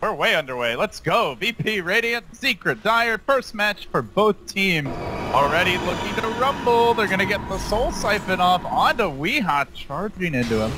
we're way underway. Let's go. VP, Radiant, Secret, Dire. First match for both teams. Already looking to rumble. They're going to get the Soul Siphon off onto Weeha, charging into him.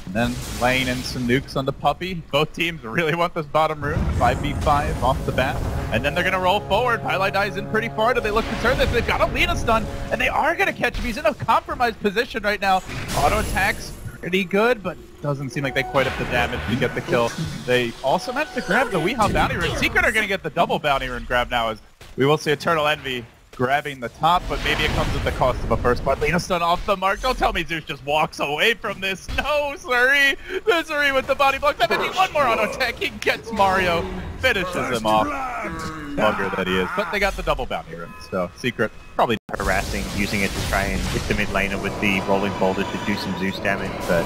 And then laying in some nukes onto Puppey. Both teams really want this bottom room. 5v5 off the bat. And then they're going to roll forward. Pylai dies in pretty far. Do they look to turn this? They've got a Lina stun. And they are going to catch him. He's in a compromised position right now. Auto attacks pretty good, but doesn't seem like they quite have the damage to get the kill. They also managed to grab the Weeha bounty rune. Secret are going to get the double bounty rune grab now, as we will see Eternal Envy grabbing the top, but maybe it comes at the cost of a first blood. Lina stun off the mark. Don't tell me Zeus just walks away from this. No, Suri! Misery with the body block. That might be one more auto attack. He gets Mario, finishes him off. Bugger that he is. But they got the double bounty rune, so Secret probably harassing, using it to try and hit the mid laner with the rolling boulder to do some Zeus damage, but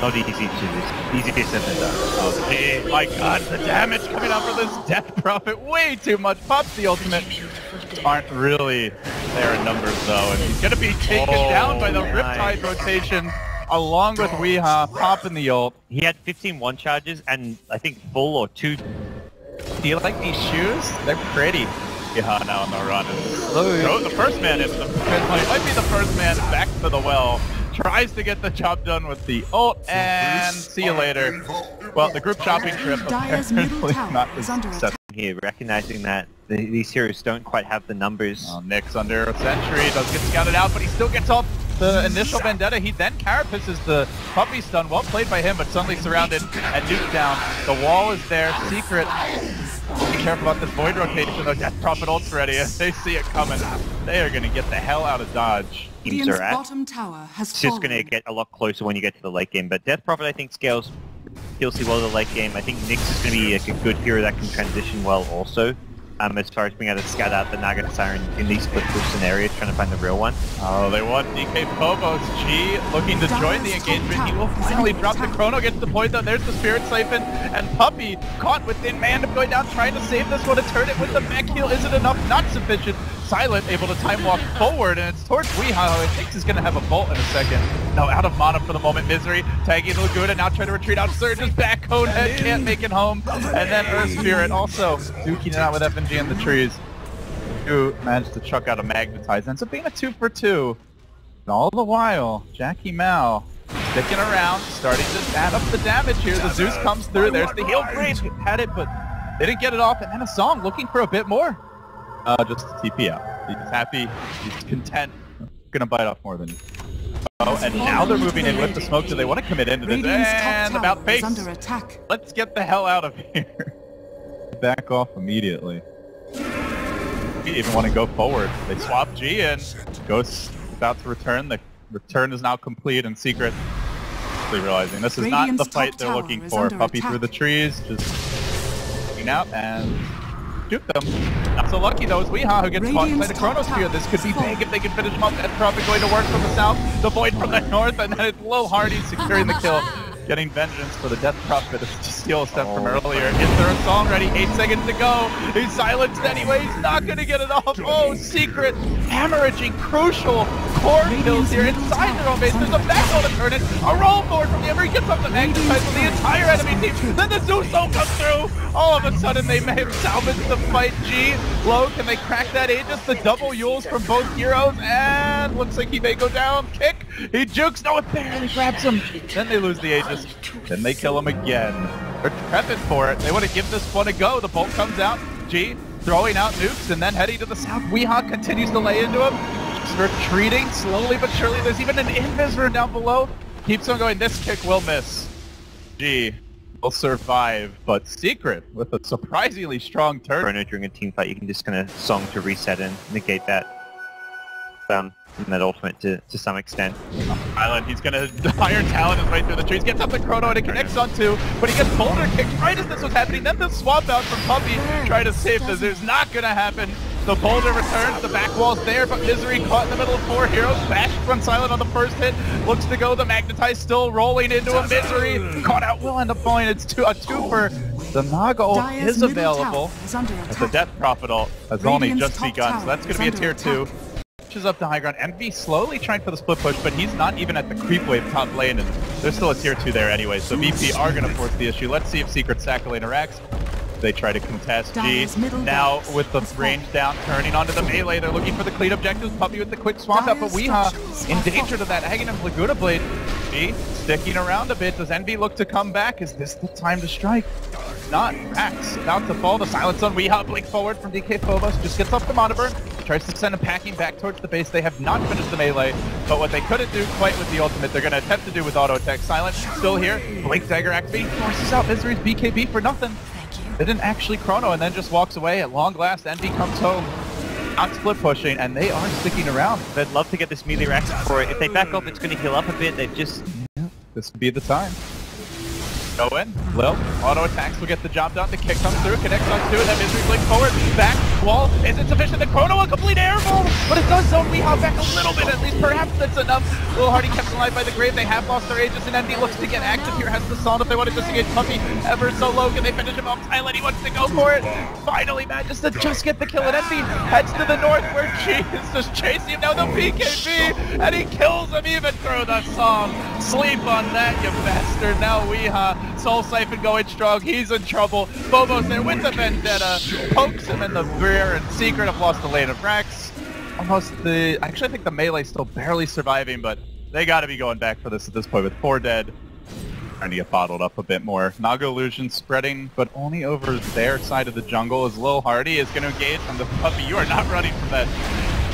not easy to said than done. Oh, gee, my god, the damage coming out for this Death Prophet, way too much. Pops the ultimate. Aren't really there in numbers though, and he's gonna be taken down by the Riptide rotation along with Weeha, popping the ult. He had 15 one charges and I think full or two. Do you like these shoes? They're pretty. Weeha now on the run. Oh, the first man in them. Might be the first man back to the well. Tries to get the job done with the ult, and see you later. Well, the group shopping trip apparently not as successful. Here, recognizing that these heroes don't quite have the numbers. Nick's under a sentry, does get scouted out, but he still gets off the initial vendetta. He then carapaces the Puppey stun. Well played by him, but suddenly surrounded and nuked down. The wall is there. Secret. Be careful about this void rotation though. Death Prophet ult's ready. They see it coming. They are going to get the hell out of dodge. Teams are at. It's just going to get a lot closer when you get to the late game, but Death Prophet I think scales Kelsey well in the late game. I think Nyx is going to be like a good hero that can transition well also. As far as being able to scout out the Naga Siren in these split push scenarios, trying to find the real one. Oh, they want DK Phobos. G looking to join the engagement. He will finally drop the Chrono, gets deployed though. There's the Spirit Siphon, and Puppey caught within Mandem going down, trying to save this one, to turn it with the mech heal. Is it enough? Not sufficient. Silent able to time walk forward, and it's towards Weeha, who I think is going to have a bolt in a second. No, out of mana for the moment. Misery tagging Laguna, now trying to retreat out. Surge's back, Conehead can't make it home, and then Earth Spirit also duking it out with FNG in the trees. Who managed to chuck out a Magnetize. Ends up being a 2 for 2. And all the while, Jackie Mao sticking around, starting to add up the damage here. The Zeus comes through. There's the heal grade. Had it, but they didn't get it off. And then a Song looking for a bit more. Just to TP out. He's happy. He's content. Gonna bite off more than you. Oh, and now they're moving in with the smoke. Do they want to commit into this? And about face. Let's get the hell out of here. Back off immediately. He even want to go forward. They swap G and Ghost about to return. The return is now complete, and Secret realizing this is not the fight they're looking for. Puppey through the trees, just looking out and shoot them. Not so lucky though, is Weeha who gets caught by the Chronosphere. This could be big if they can finish him up. That's probably going to work from the south, the Void from the north, and then it's Lil Hardy securing the kill. Getting vengeance for the Death Prophet to steal a step from earlier. Is there a Song ready? 8 seconds to go. He's silenced anyway. He's not going to get it off. Oh, Secret hemorrhaging crucial core kills here inside their own base. There's a back roll to turn it. A roll forward from the Ember. He gets up the Magnetize for the entire enemy team. Then the Zeus Soul comes through. All of a sudden, they may have salvaged the fight. G, low, can they crack that Aegis? The double Yules from both heroes. And looks like he may go down. Kick. He jukes. No, it barely grabs him. Then they lose the Aegis. Then they kill him again. They're prepping for it. They want to give this one a go. The bolt comes out. G throwing out nukes and then heading to the south. Weeha continues to lay into him. Just retreating slowly but surely. There's even an invis rune down below. Keeps on going. This kick will miss. G will survive, but Secret with a surprisingly strong turn. Chrono during a team fight, you can just kind of Song to reset and negate that. And that ultimate to some extent. Island, he's gonna Iron Talon his way through the trees, gets up the Chrono and it connects on two, but he gets boulder kicked right as this was happening. Then the swap out from Puppey, try to save the Zeus. Not gonna happen. The boulder returns, the back wall's there, but Misery caught in the middle of 4 heroes. Bashed from Silent on the first hit, looks to go. The Magnetize still rolling into a Misery. Caught out, will end up going. It's a twofer. The Naga ult is available, as the Death Prophet ult has only just begun, so that's gonna be a tier 2. pushes up the high ground. Envy slowly trying for the split push, but he's not even at the creep wave top lane, and there's still a tier 2 there anyway, so VP are going to force the issue. Let's see if Secret Sack lane interacts. They try to contest G. Now with the range down, turning onto the melee, they're looking for the clean objectives. Puppy with the quick swamp out, but Weeha in danger to that Aghanim Laguna Blade. G sticking around a bit. Does Envy look to come back? Is this the time to strike? Not. Rax about to fall. The silence on Weeha. Blink forward from DK Phobos. Just gets off the Monoburn. Tries to send him packing back towards the base. They have not finished the melee, but what they couldn't do quite with the ultimate, they're going to attempt to do with auto attack. Silence still here. Blink dagger activating. Forces out Misery's BKB for nothing. Didn't actually chrono and then just walks away. At long last, Envy comes home. Not split pushing, and they are sticking around. They'd love to get this melee Rax for it. If they back up, it's going to heal up a bit. They've just... Yeah, this could be the time. Go in. Lil, auto attacks will get the job done. The kick comes through, connects on to it. That Misery blink forward. Back, wall isn't sufficient. The chrono, a complete airball, but it does zone Weeha back a little bit at least. Perhaps that's enough. Lil Hardy kept alive by the grave. They have lost their Aegis, and Envy looks to get active here. Has the Song if they want to disengage Puppy ever so low. Can they finish him off? Silent, he wants to go for it. Finally manages to just get the kill, and Envy heads to the north where G is just chasing him down the BKB, and he kills him even through the Song. Sleep on that, you bastard. Now Weeha, Soul Siphon going strong. He's in trouble. Phobos there with the Vendetta. Pokes him in the rear, and Secret have lost the lane of Rax. Actually, I think the melee's still barely surviving, but they gotta be going back for this at this point with 4 dead. Trying to get bottled up a bit more. Naga Illusion spreading, but only over their side of the jungle as Lil Hardy is gonna engage on the Puppy. You are not running from that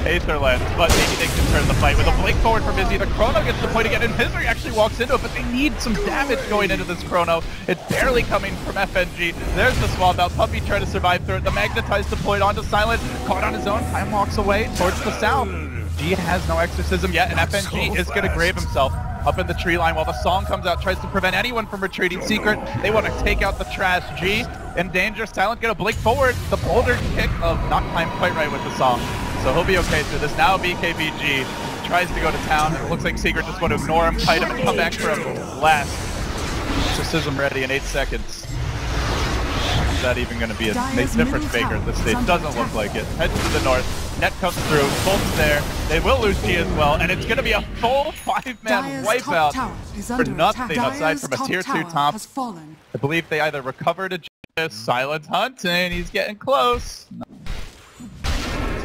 Aether Lens, but maybe they can turn the fight with a blink forward for Busy. The Chrono gets the point again, and Misery actually walks into it, but they need some damage going into this Chrono. It's barely coming from FNG. There's the swap out. Puppy trying to survive through it. The Magnetize deployed onto Silent, caught on his own. Time walks away towards the south. G has no exorcism yet, and FNG is going to grave himself up in the tree line while the Song comes out, tries to prevent anyone from retreating. Secret, they want to take out the trash. G in danger. Silent gonna blink forward. The boulder kick of not timed quite right with the Song, so he'll be okay through this. Now BKBG tries to go to town. It looks like Secret just want to ignore him, fight him, and come back for him last. Exorcism ready in 8 seconds. Is that even going to be a difference maker at this stage? Doesn't look like it. Heads to the north. Net comes through. Bolt's there. They will lose G as well, and it's going to be a full 5-man wipeout for nothing aside from a tier 2 top. I believe they either recovered a G. Silent hunting. He's getting close.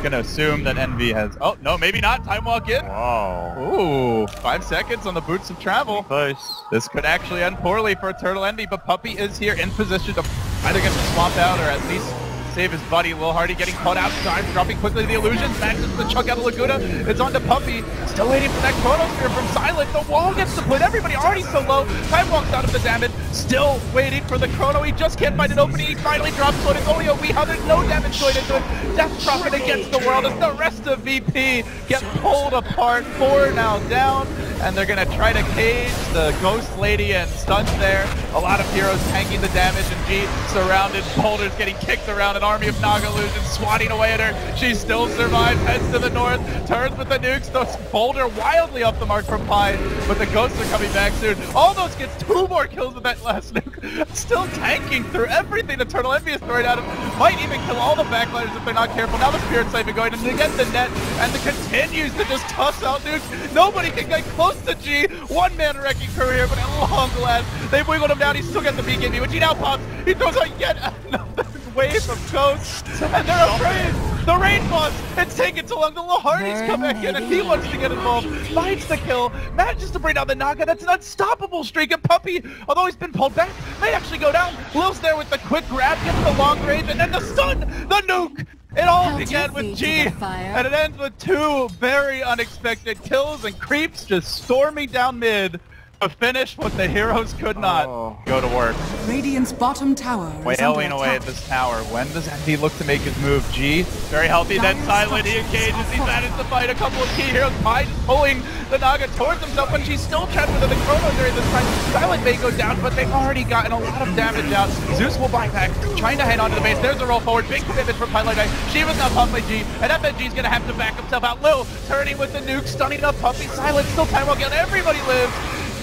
Gonna assume that Envy has... Oh, no, maybe not. Time walk in. Wow. Ooh, 5 seconds on the boots of travel. Close. This could actually end poorly for Eternal Envy, but Puppy is here in position to either get the swamp out or at least save his buddy. Lil Hardy getting caught outside, dropping quickly the illusions, manages to chunk out of Laguna. It's on to Puppy, still waiting for that Chronosphere from Silent. The wall gets deployed, everybody already so low. Time walks out of the damage, still waiting for the Chrono. He just can't find an opening, he finally drops one. It's only a Weeha, there's no damage going into it. Death Prophet against the world as the rest of VP get pulled apart. 4 now down, and they're gonna try to cage the Ghost Lady and stuns there. A lot of heroes tanking the damage, and G surrounded. Boulders getting kicked around. An army of Naga Illusions swatting away at her. She still survives, heads to the north, turns with the nukes. Those Boulder wildly off the mark from Pine, but the Ghosts are coming back soon. Almost gets 2 more kills with that last nuke. Still tanking through everything Eternal Envy is throwing at him. Might even kill all the backliners if they're not careful. Now the Spirit Siphon going, and they get the net, and it continues to just toss out nukes. Nobody can get close to G. 1-man wrecking crew here, but at long last, they wiggled him down. He still got the BKB, which he now pops. He throws out yet another wave of ghosts, and they're afraid. The rain boss, it's taken too long. The Lil Hardy's come back in, and he wants to get involved. Finds the kill, manages to bring down the Naga. That's an unstoppable streak. And Puppy, although he's been pulled back, may actually go down. Lil's there with the quick grab, gets the long range, and then the stun, the nuke. It all began with G, and it ends with 2 very unexpected kills and creeps just storming down mid to finish what the heroes could not. Go to work. Radiant's bottom tower Wailing away at this tower. When does Envy look to make his move? G, very healthy, then Silent, he engages, he's managed to fight a couple of key heroes. Pine is pulling the Naga towards himself, but she's still trapped within the Chrono during this time. Silent may go down, but they've already gotten a lot of damage out. Zeus will buy back, trying to head onto the base. There's a roll forward, big commitment from Pilot Knight. Shiva's now pumped by G, and FNG's gonna have to back himself out. Lil turning with the nuke, stunning up Puppy. Silent still time will get, everybody lives.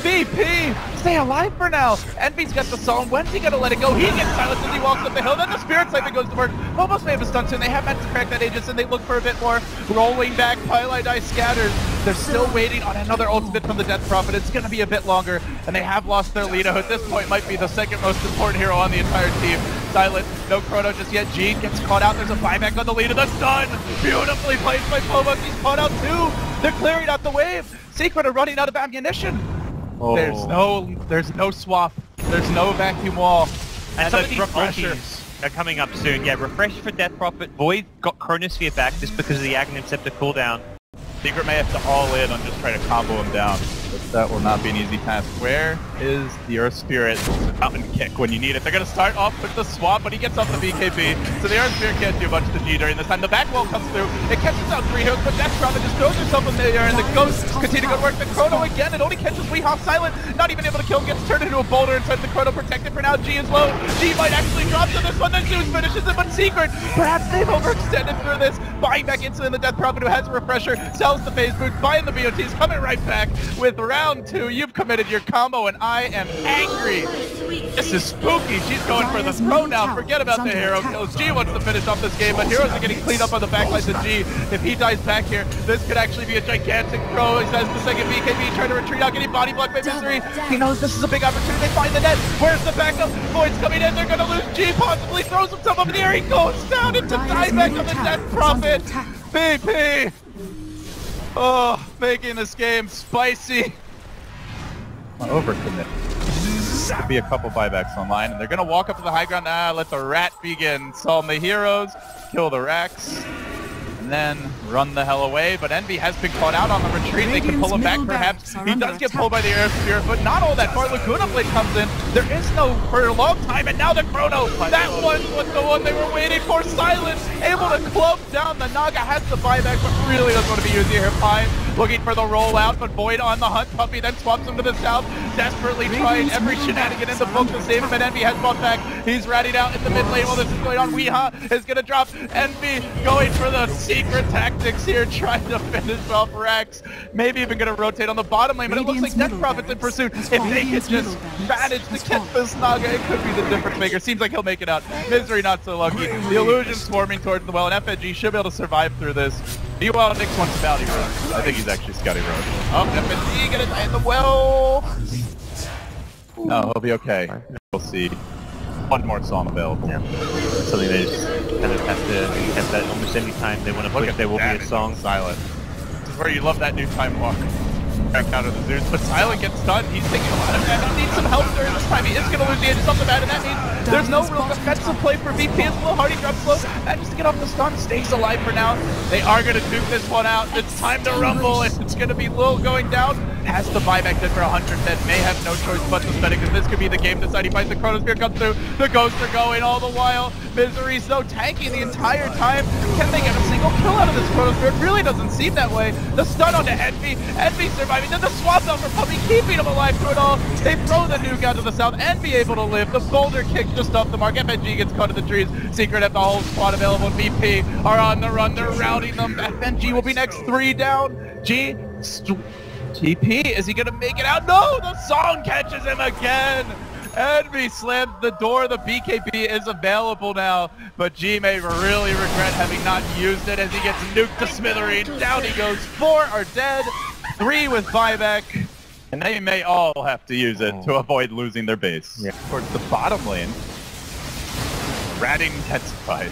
VP, stay alive for now. Envy's got the Psalm. When's he gonna let it go? He gets silenced as he walks up the hill. Then the Spirit Siphon goes to work. Almost may have a stun soon. They have managed to crack that Aegis and they look for a bit more. Rolling back, Pylite Eye scatters. They're still waiting on another ultimate from the Death Prophet. It's gonna be a bit longer, and they have lost their lead, who at this point might be the second most important hero on the entire team. Silent, no Chrono just yet. Gene gets caught out. There's a buyback on the lead of the stun. Beautifully placed by Phobos. He's caught out too. They're clearing out the wave. Secret are running out of ammunition. Oh. There's no swap. There's no vacuum wall. And those refreshers are coming up soon. Yeah, refresh for Death Prophet. Void got Chronosphere back just because of the Aghanim Scepter cooldown. Secret may have to all in on just trying to combo him down. But that will not be an easy task. Where is the Earth Spirit mountain kick when you need it? They're going to start off with the swap, but he gets off the BKB. So the Earth Spirit can't do much to G during this time. The back wall comes through. It catches out 3 heroes, but Death Prophet just throws herself in the air, and the Ghost continue to go to work. The Chrono again, it only catches Weehaw Silent. Not even able to kill him, gets turned into a boulder inside the Chrono protected for now. G is low. G might actually drop to this one, then Zeus finishes it, but Secret, perhaps they've overextended through this. Buying back instantly the Death Prophet, who has a refresher, sells the phase boot, buying the BOTs, coming right back with round 2. You've committed your combo, and I am angry. This is spooky. She's going for the throw now. Forget about the hero kills. G wants to finish off this game, but heroes are getting cleaned up on the backlines of G. If he dies back here, this could actually be a gigantic throw. He says the second BKB trying to retreat out, getting body blocked by Misery. He knows this is a big opportunity. They find the net. Where's the backup? Void's coming in. They're going to lose. G possibly throws himself up in the air. He goes down into dieback of the Death Prophet. BP. Oh, making this game spicy. Overcommit. Could be a couple buybacks online, and they're gonna walk up to the high ground. Let the rat begin. Solve the heroes, kill the Rax, and then run the hell away. But Envy has been caught out on the retreat. They can pull him back, perhaps. He does get pulled by the Air Spirit, but not all that far. Laguna Blade comes in. There is no for a long time, and now the Chrono. That one was the one they were waiting for. Silence, able to club down. The Naga has the buyback, but really doesn't want to be using her Pine. Looking for the rollout, but Void on the hunt. Puppy then swaps him to the south, desperately trying every shenanigan in the book to save him, and Envy has bought back. He's ratting out in the mid lane while this is going on. Weehaw is going to drop. Envy going for the secret tactics here, trying to finish off Rex. Maybe even going to rotate on the bottom lane, but it looks like Death Prophet's in pursuit. If they could just manage to catch this Naga, it could be the difference maker. Seems like he'll make it out. Misery not so lucky. The illusion swarming towards the well, and FNG should be able to survive through this. Meanwhile, Nyx wants to bounty run. I think he's actually Scotty Road. Oh, FNG gonna die in the well. No, he'll be okay. We'll see. One more song available. Yeah. Something they just kind of have to get that almost any time they want to push. There will be a song. Silent. This is where you love that new time walk. Back out of the Zeus, but Silent gets stunned. He's taking a lot of damage. He needs some help during this time. He is going to lose the Aegis off the bat, and that means there's no real defensive play for VP. It's a little hard. He drops low, and just to get off the stun, stays alive for now. They are going to duke this one out. It's time to rumble, and it's going to be Lil going down. Has the buyback then for 100 men. May have no choice but to spend it, because this could be the game deciding fight. The Chronosphere comes through. The Ghosts are going all the while. Misery so tanky the entire time. Can they get a single kill out of this Chronosphere? It really doesn't seem that way. The stun onto Envy. Envy surviving. Then the swap out for Puppy, keeping him alive through it all. They throw the nuke out to the south. Envy able to live. The boulder kick just off the mark. FNG gets caught in the trees. Secret have the whole squad available. VP are on the run. They're routing them. FNG will be next. 3 down. TP, is he gonna make it out? No, the song catches him again. Envy slams the door. The BKB is available now, but G may really regret having not used it as he gets nuked to smithereens. Down he goes. 4 are dead, 3 with buyback, and they may all have to use it to avoid losing their base. Yeah. Towards the bottom lane, ratting intensifies.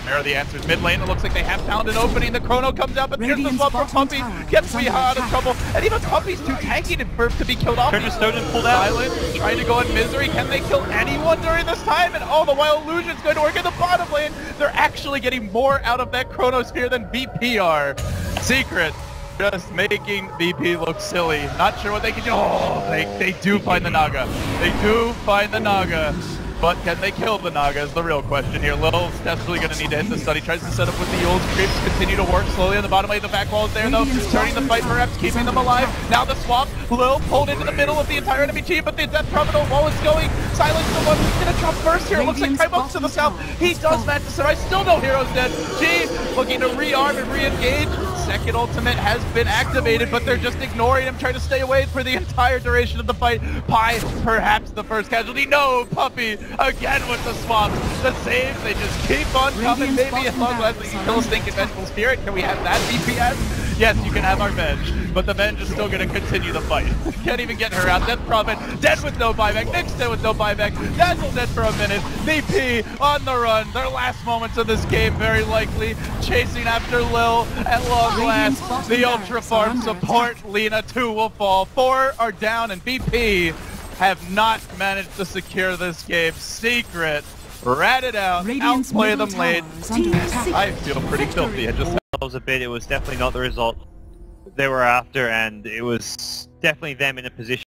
There are the answers. Mid lane, it looks like they have found an opening. The Chrono comes out, but here's the swap for Puppy. Gets Weehaw out of trouble. And even Puppy's too tanky to be killed off. Turn to Stone and pulled out. Silent, trying to go in Misery. Can they kill anyone during this time? And all the while, Illusion's going to work in the bottom lane. They're actually getting more out of that Chronosphere than VP are. Secret just making VP look silly. Not sure what they can do. Oh, they do find the Naga. They do find the Naga. But can they kill the Naga is the real question here. Little's desperately going to need to hit the stun. He tries to set up with the Yules. Creeps continue to work slowly on the bottom lane. The back wall is there, though. Turning the fight, perhaps keeping them alive. Now the swap, Lil pulled into the middle of the entire enemy team, but the Death Prophet while it's going, Silence the one who's gonna jump first here. It looks like Tribo's to the south. He does manage to survive. Still no heroes dead. G looking to rearm and re-engage. Second ultimate has been activated, but they're just ignoring him, trying to stay away for the entire duration of the fight. Pi, perhaps the first casualty. No, Puppey, again with the swap. The saves, they just keep on coming. Maybe as long as we can kill a stinking Vengeful Spirit. Can we have that DPS? Yes, you can have our Venge, but the Venge is still going to continue the fight. Can't even get her out. Death Prophet dead with no buyback. Nick's dead with no buyback. Dazzle dead for a minute. VP on the run. Their last moments of this game, very likely. Chasing after Lil at long last. The Ultra Farm support. Lina 2 will fall. 4 are down, and VP have not managed to secure this game. Secret. Rat it out. Outplay them late. I feel pretty filthy. I just a bit. It was definitely not the result they were after, and it was definitely them in a position